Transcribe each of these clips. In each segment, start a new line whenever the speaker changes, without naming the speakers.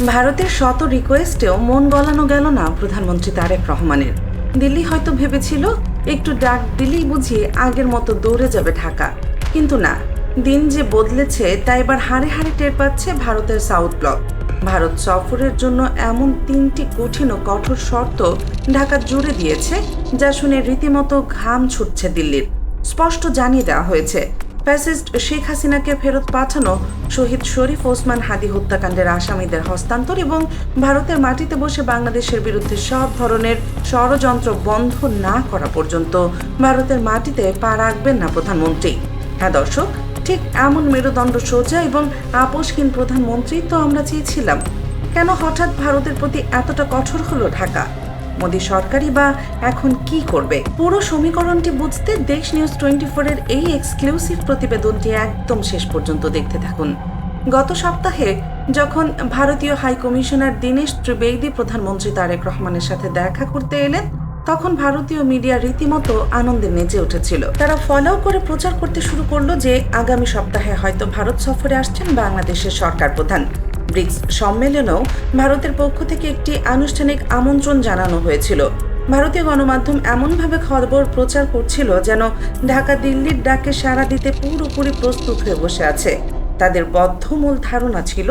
ভারতের শত রিকোয়েস্টেও মন গলানো গেল না প্রধানমন্ত্রী তারেক রহমানের। দিল্লি হয়তো ভেবেছিল একটু ডাক দিলেই বুঝিয়ে আগের মতো দৌড়ে যাবে ঢাকা, কিন্তু না। দিন যে বদলেছে তা এবার হাড়ে হাড়ে টের পাচ্ছে ভারতের সাউথ ব্লক। ভারত সফরের জন্য এমন 3টি কঠিন ও কঠোর শর্ত ঢাকা জুড়ে দিয়েছে, যা শুনে রীতিমতো ঘাম ছুটছে দিল্লির। স্পষ্ট জানিয়ে দেওয়া হয়েছে, ফ্যাসিস্ট শেখ হাসিনাকে ফেরত পাঠানো, শহীদ শরীফ ওসমান হাদি হত্যাকাণ্ডের আসামিদের হস্তান্তর এবং ভারতের মাটিতে বসে বাংলাদেশের বিরুদ্ধে সব ধরনের ষড়যন্ত্র বন্ধ না করা পর্যন্ত ভারতের মাটিতে পা রাখবেন না প্রধানমন্ত্রী। হ্যাঁ দর্শক, ঠিক এমন মেরুদণ্ড সোজা এবং আপোষহীন প্রধানমন্ত্রী তো আমরা চেয়েছিলাম। কেন হঠাৎ ভারতের প্রতি এতটা কঠোর হলো ঢাকা? মোদী সরকারই বা এখন কি করবে? পুরো সমীকরণটি বুঝতে দেশ নিউজ 24-এর এই এক্সক্লুসিভ প্রতিবেদনটি একদম শেষ পর্যন্ত দেখতে থাকুন। গত সপ্তাহে যখন ভারতীয় হাই কমিশনার দীনেশ ত্রিবেদী প্রধানমন্ত্রী তারেক রহমানের সাথে দেখা করতে এলেন, তখন ভারতীয় মিডিয়া রীতিমতো আনন্দে নেচে উঠেছিল। তারা ফলো করে প্রচার করতে শুরু করলো যে আগামী সপ্তাহে হয়তো ভারত সফরে আসছেন বাংলাদেশের সরকার প্রধান। ব্রিক্স সম্মেলনেও ভারতের পক্ষ থেকে একটি আনুষ্ঠানিক আমন্ত্রণ জানানো হয়েছিল। ভারতীয় গণমাধ্যম এমনভাবে খবর প্রচার করছিল যেন ঢাকা দিল্লির ডাকে সাড়া দিতে পুরোপুরি প্রস্তুত হয়ে বসে আছে। তাদের বদ্ধমূল ধারণা ছিল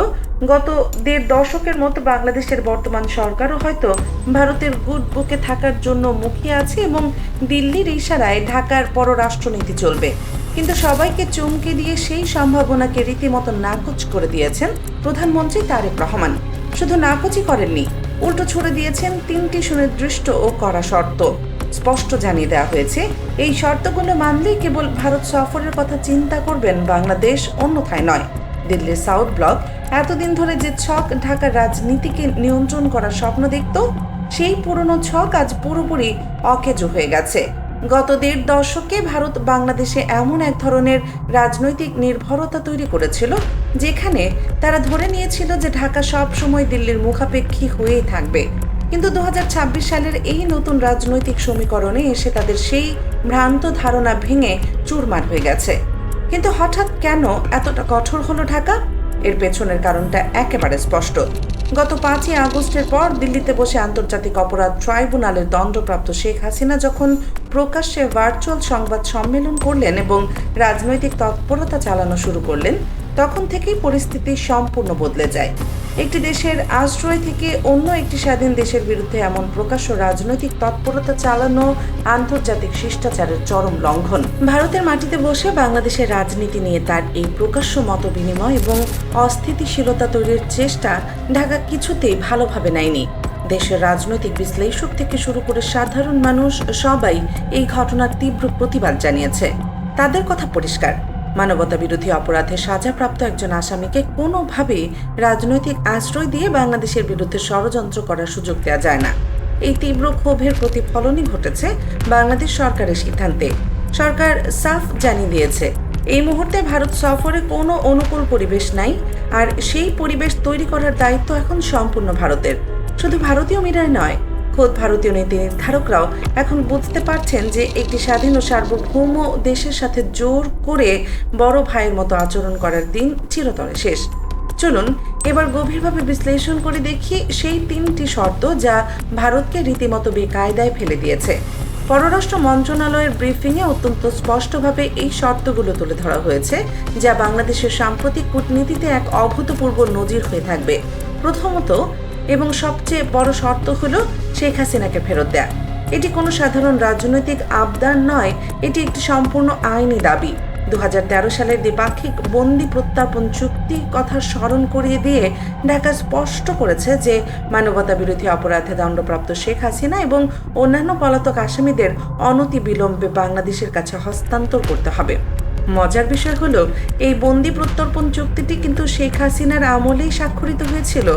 গত 1.5 দশকের মতো বাংলাদেশের বর্তমান সরকারও হয়তো ভারতের গুড বুকে থাকার জন্য মুখিয়ে আছে এবং দিল্লির ইশারায় ঢাকার পররাষ্ট্রনীতি চলবে। কিন্তু সবাইকে চমকে দিয়ে সেই সম্ভাবনাকে রীতিমতো নাকচ করে দিয়েছেন প্রধানমন্ত্রী তারেক রহমান। শুধু নাকচই করেননি, উল্টো ছুড়ে দিয়েছেন 3টি সুনির্দিষ্ট ও কড়া শর্ত। স্পষ্ট জানিয়ে দেওয়া হয়েছে, এই শর্তগুলো মানলেই কেবল ভারত সফরের কথা চিন্তা করবেন বাংলাদেশ, অন্যথায় নয়। দিল্লির সাউথ ব্লক এতদিন ধরে যে ছক ঢাকার রাজনীতিকে নিয়ন্ত্রণ করার স্বপ্ন দেখত, সেই পুরনো ছক আজ পুরোপুরি অকেজো হয়ে গেছে। গত 1.5 দশকে ভারত বাংলাদেশে এমন এক ধরনের রাজনৈতিক নির্ভরতা তৈরি করেছিল যেখানে তারা ধরে নিয়েছিল যে ঢাকা সব সময় দিল্লির মুখাপেক্ষী হয়েই থাকবে। কিন্তু 2026 সালের এই নতুন রাজনৈতিক সমীকরণে এসে তাদের সেই ভ্রান্ত ধারণা ভেঙে চুরমার হয়ে গেছে। কিন্তু হঠাৎ কেন এতটা কঠোর হলো ঢাকা? এর পেছনের কারণটা একেবারে স্পষ্ট। গত 5ই আগস্টের পর দিল্লিতে বসে আন্তর্জাতিক অপরাধ ট্রাইব্যুনালের দণ্ডপ্রাপ্ত শেখ হাসিনা যখন প্রকাশ্যে ভার্চুয়াল সংবাদ সম্মেলন করলেন এবং রাজনৈতিক তৎপরতা চালানো শুরু করলেন, তখন থেকেই পরিস্থিতি সম্পূর্ণ বদলে যায়। একটি দেশের আশ্রয় থেকে অন্য একটি স্বাধীন দেশের বিরুদ্ধে এমন প্রকাশ্য রাজনৈতিক তৎপরতা চালানো আন্তর্জাতিক শিষ্টাচারের চরম লঙ্ঘন। ভারতের মাটিতে বসে বাংলাদেশের রাজনীতি নিয়ে তার এই প্রকাশ্য মত বিনিময় এবং অস্থিতিশীলতা তৈরির চেষ্টা ঢাকা কিছুতেই ভালোভাবে নেয়নি। দেশের রাজনৈতিক বিশ্লেষক থেকে শুরু করে সাধারণ মানুষ সবাই এই ঘটনার তীব্র প্রতিবাদ জানিয়েছে। তাদের কথা পরিষ্কার, মানবতা বিরোধী অপরাধে সাজাপ্রাপ্ত একজন আসামিকে কোনোভাবেই রাজনৈতিক আশ্রয় দিয়ে বাংলাদেশের বিরুদ্ধে ষড়যন্ত্র করার সুযোগ দেওয়া যায় না। এই তীব্র ক্ষোভের প্রতিফলনই ঘটেছে বাংলাদেশ সরকারের সিদ্ধান্তে। সরকার সাফ জানিয়ে দিয়েছে, এই মুহূর্তে ভারত সফরে কোনো অনুকূল পরিবেশ নাই, আর সেই পরিবেশ তৈরি করার দায়িত্ব এখন সম্পূর্ণ ভারতের। শুধু ভারতীয় মিডিয়া নয়, খোদ ভারতীয় নীতি নির্ধারকরাও এখন বুঝতে পারছেন যে একটি স্বাধীন ও সার্বভৌম দেশের সাথে জোর করে বড় ভাইয়ের মতো আচরণ করার দিন চিরতরে শেষ। চলুন এবার গভীরভাবে বিশ্লেষণ করে দেখি সেই 3টি শর্ত যা ভারতকে রীতিমতো বেকায়দায় ফেলে দিয়েছে। পররাষ্ট্র মন্ত্রণালয়ের ব্রিফিংয়ে অত্যন্ত স্পষ্টভাবে এই শর্তগুলো তুলে ধরা হয়েছে, যা বাংলাদেশের সাম্প্রতিক কূটনীতিতে এক অভূতপূর্ব নজির হয়ে থাকবে। প্রথমত এবং সবচেয়ে বড় শর্ত হলো শেখ হাসিনাকে ফেরত দেয়া। এটি কোনো সাধারণ রাজনৈতিক আবদার নয়, এটি একটি সম্পূর্ণ আইনি দাবি। 2013 সালের দ্বিপাক্ষিক বন্দি প্রত্যার্পণ চুক্তি কথা স্মরণ করিয়ে দিয়ে ঢাকা স্পষ্ট করেছে যে মানবতা বিরোধী অপরাধে দণ্ডপ্রাপ্ত শেখ হাসিনা এবং অন্যান্য পলাতক আসামিদের অনতিবিলম্বে বাংলাদেশের কাছে হস্তান্তর করতে হবে। মজার বিষয় হলো, এই বন্দি প্রত্যর্পণ চুক্তিটি কিন্তু শেখ হাসিনার আমলেই স্বাক্ষরিত হয়েছিল,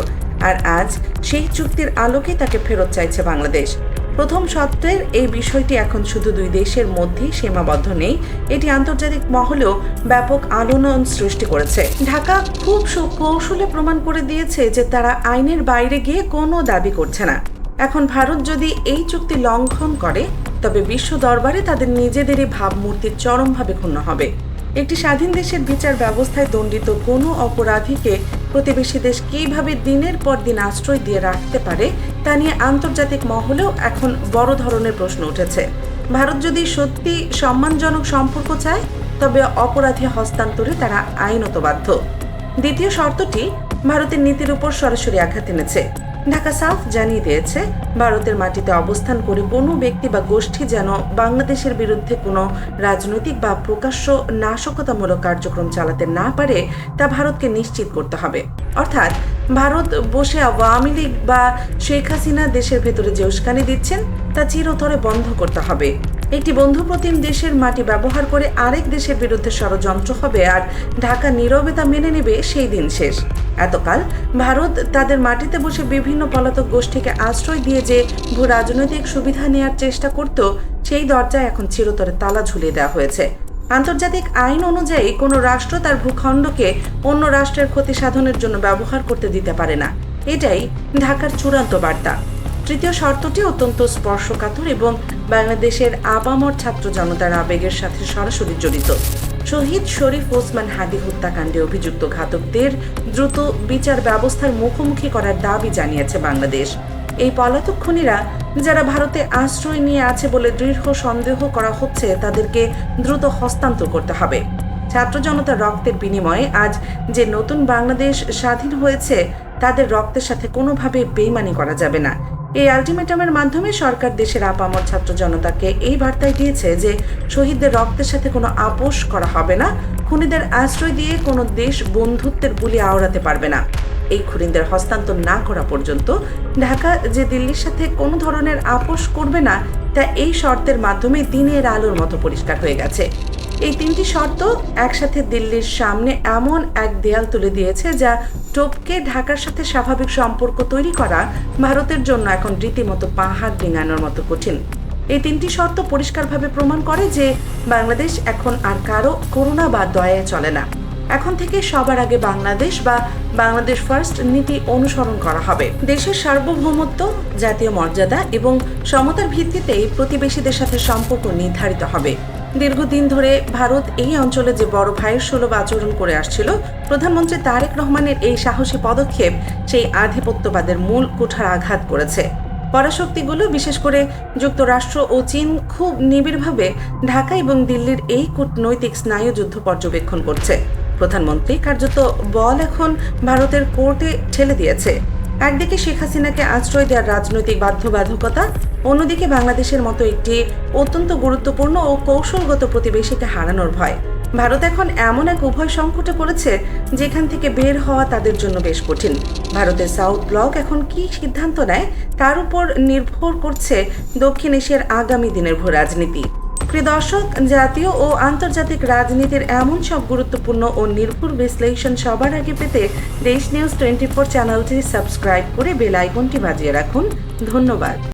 আর আজ সেই চুক্তির আলোকে তাকে ফেরত চাইছে বাংলাদেশ। প্রথম শর্তের এই বিষয়টি এখন শুধু 2 দেশের মধ্যেই সীমাবদ্ধ নেই, এটি আন্তর্জাতিক মহলেও ব্যাপক আলোড়ন সৃষ্টি করেছে। ঢাকা খুব সুকৌশলে প্রমাণ করে দিয়েছে যে তারা আইনের বাইরে গিয়ে কোনো দাবি করছে না। এখন ভারত যদি এই চুক্তি লঙ্ঘন করে, তবে বিশ্ব দরবারে তাদের নিজেদেরই ভাবমূর্তি চরমভাবে ক্ষুণ্ণ হবে। একটি স্বাধীন দেশের বিচার ব্যবস্থায় দণ্ডিত কোনো অপরাধীকে প্রতিবেশী দেশ কিভাবে দিনের পর দিন আশ্রয় দিয়ে রাখতে পারে তা নিয়ে আন্তর্জাতিক মহলেও এখন বড় ধরনের প্রশ্ন উঠেছে। ভারত যদি সত্যি সম্মানজনক সম্পর্ক চায় তবে অপরাধী হস্তান্তরে তারা আইনত বাধ্য। দ্বিতীয় শর্তটি ভারতের নীতির উপর সরাসরি আঘাত এনেছে। ঢাকা সাফ জানিয়ে দিয়েছে, ভারতের মাটিতে অবস্থান করে কোনো ব্যক্তি বা গোষ্ঠী যেন বাংলাদেশের বিরুদ্ধে কোনো রাজনৈতিক বা প্রকাশ্য নাশকতামূলক কার্যক্রম চালাতে না পারে তা ভারতকে নিশ্চিত করতে হবে। অর্থাৎ ভারত বসে আওয়ামী লীগ বা শেখ হাসিনা দেশের ভেতরে যে উস্কানি দিচ্ছেন তা চিরতরে বন্ধ করতে হবে। একটি বন্ধুপ্রতিম দেশের মাটি ব্যবহার করে আরেক দেশের বিরুদ্ধে ষড়যন্ত্র হবে আর ঢাকা নীরবে তা মেনে নেবে, সেই দিন শেষ। এতকাল ভারত তাদের মাটিতে বসে বিভিন্ন পলাতক গোষ্ঠীকে আশ্রয় দিয়ে যে ভূ রাজনৈতিক সুবিধা নেওয়ার চেষ্টা করত, সেই দরজায় এখন চিরতরে তালা ঝুলিয়ে দেওয়া হয়েছে। আন্তর্জাতিক আইন অনুযায়ী কোনো রাষ্ট্র তার ভূখণ্ডকে অন্য রাষ্ট্রের ক্ষতি সাধনের জন্য ব্যবহার করতে দিতে পারে না। এটাই ঢাকার চূড়ান্ত বার্তা। তৃতীয় শর্তটি অত্যন্ত স্পর্শকাতর এবং বাংলাদেশের আপামর ছাত্র জনতার আবেগের সাথে সরাসরি জড়িত। শহীদ শরীফ ওসমান হাদি হত্যাকাণ্ডে অভিযুক্ত ঘাতকদের দ্রুত বিচার ব্যবস্থার মুখোমুখি করার দাবি জানিয়েছে বাংলাদেশ। এই পলাতক খুনিরা যারা ভারতে আশ্রয় নিয়ে আছে বলে দৃঢ় সন্দেহ করা হচ্ছে, তাদেরকে দ্রুত হস্তান্তর করতে হবে। ছাত্র জনতার রক্তের বিনিময়ে আজ যে নতুন বাংলাদেশ স্বাধীন হয়েছে, তাদের রক্তের সাথে কোনোভাবে বেইমানি করা যাবে না। এই আলটিমেটামের মাধ্যমে সরকার দেশের আপামর ছাত্র জনতাকে এই বার্তাই দিয়েছে যে শহীদদের রক্তের সাথে কোনো আপোষ করা হবে না। খুনিদের আশ্রয় দিয়ে কোনো দেশ বন্ধুত্বের বুলি আওড়াতে পারবে না। এই খুনিদের হস্তান্তর না করা পর্যন্ত ঢাকা যে দিল্লির সাথে কোনো ধরনের আপোষ করবে না, তা এই শর্তের মাধ্যমে দিনের আলোর মতো পরিষ্কার হয়ে গেছে। এই তিনটি শর্ত একসাথে দিল্লির সামনে এমন এক দেয়াল তুলে দিয়েছে যা টপকে ঢাকার সাথে স্বাভাবিক সম্পর্ক তৈরি করা ভারতের জন্য এখন রীতিমতো পাহাড় ডিঙানোর মতো কঠিন। এই তিনটি শর্ত পরিষ্কারভাবে প্রমাণ করে যে বাংলাদেশ এখন আর কারো করুণা বা দয়ায় চলে না। এখন থেকে সবার আগে বাংলাদেশ বা বাংলাদেশ ফার্স্ট নীতি অনুসরণ করা হবে। দেশের সার্বভৌমত্ব, জাতীয় মর্যাদা এবং সমতার ভিত্তিতেই প্রতিবেশীদের সাথে সম্পর্ক নির্ধারিত হবে। দীর্ঘদিন ধরে ভারত এই অঞ্চলে যে বড় ভাইয়ের সুলভ আচরণ করে আসছিল, প্রধানমন্ত্রী তারেক রহমানের এই সাহসী পদক্ষেপ সেই আধিপত্যবাদের মূল কুঠার আঘাত করেছে। পরাশক্তিগুলো, বিশেষ করে যুক্তরাষ্ট্র ও চীন, খুব নিবিড়ভাবে ঢাকা এবং দিল্লির এই কূটনৈতিক স্নায়ুযুদ্ধ পর্যবেক্ষণ করছে। প্রধানমন্ত্রী কার্যত বল এখন ভারতের কোর্টে ঠেলে দিয়েছে। একদিকে শেখ হাসিনাকে আশ্রয় দেওয়ার রাজনৈতিক বাধ্যবাধকতা, অন্যদিকে বাংলাদেশের মতো একটি অত্যন্ত গুরুত্বপূর্ণ ও কৌশলগত প্রতিবেশীকে হারানোর ভয়। ভারত এখন এমন এক উভয় সংকটে পড়েছে যেখান থেকে বের হওয়া তাদের জন্য বেশ কঠিন। ভারতের সাউথ ব্লক এখন কি সিদ্ধান্ত নেয় তার উপর নির্ভর করছে দক্ষিণ এশিয়ার আগামী দিনের ভূ রাজনীতি। প্রিয় দর্শক, জাতীয় ও আন্তর্জাতিক রাজনীতির এমন সব গুরুত্বপূর্ণ ও নির্ভুল বিশ্লেষণ সবার আগে পেতে দেশ নিউজ 24 চ্যানেলটি সাবস্ক্রাইব করে বেল আইকনটি বাজিয়ে রাখুন। ধন্যবাদ।